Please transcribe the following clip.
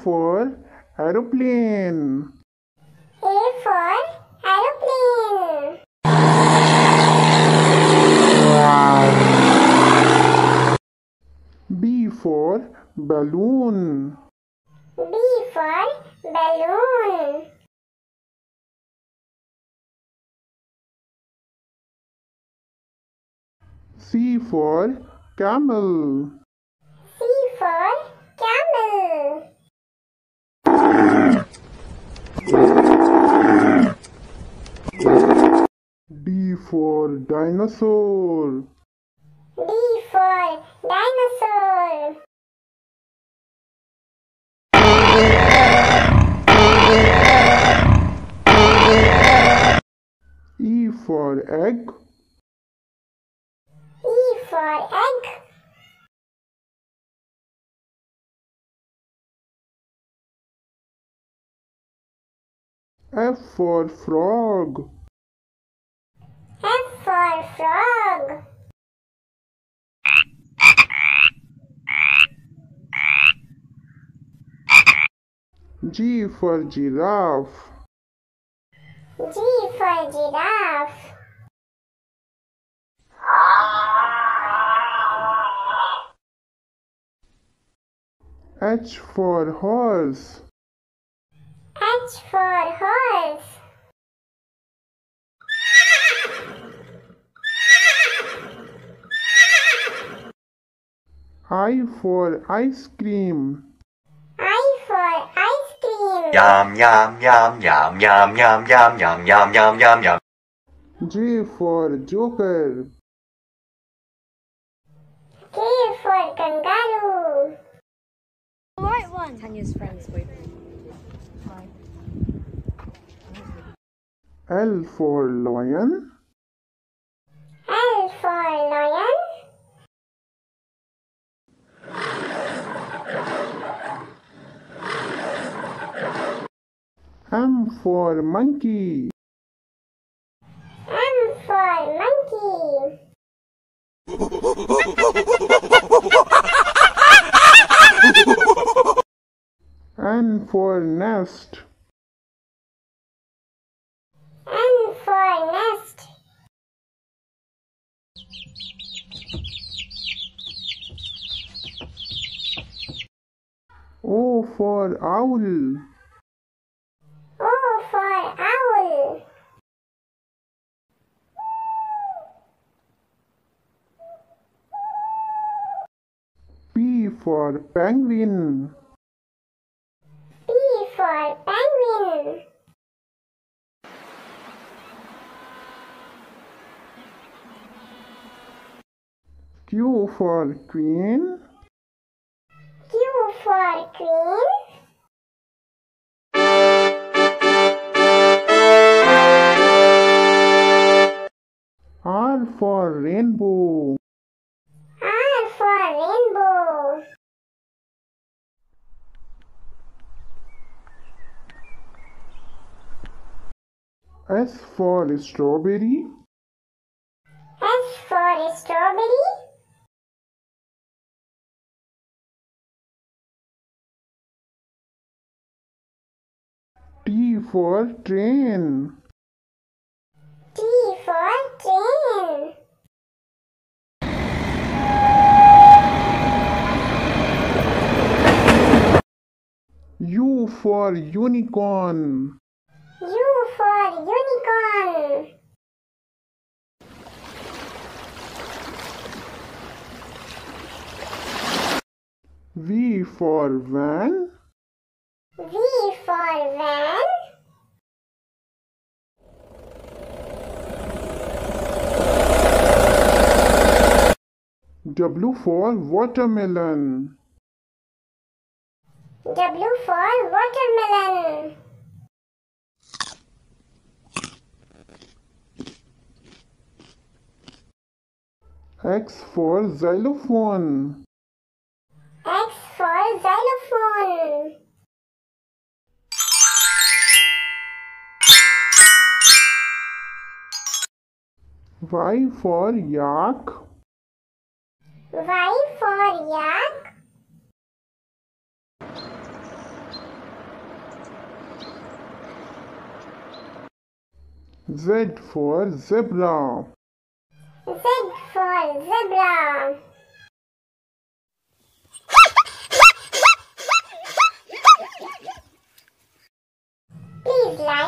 for aeroplane. A for aeroplane. B for balloon. B for balloon. C for camel. C for camel. D for dinosaur. D for dinosaur. E for egg. E for egg. F for frog. F for frog. G for giraffe. G for giraffe. H for horse. H for horse. I for ice cream. I for ice cream. Yum yum yum yum yum yum yum yum yum yum yum yum. J for joker. K for kangaroo. The white one. Tanya's friend's boyfriend. L for lion. L for lion. M for monkey. M for monkey. N for nest. N for nest. O for owl. O for owl. P for penguin. P for penguin. Q for queen. Q for queen. R for rainbow. R for rainbow. S for strawberry. S for strawberry. T for train. T for train. U for unicorn. U for unicorn. V for van. V for van. W for watermelon. W for watermelon. X for xylophone. X for xylophone. Y for yak. Y for yak. Z for zebra. Z for zebra. Please like,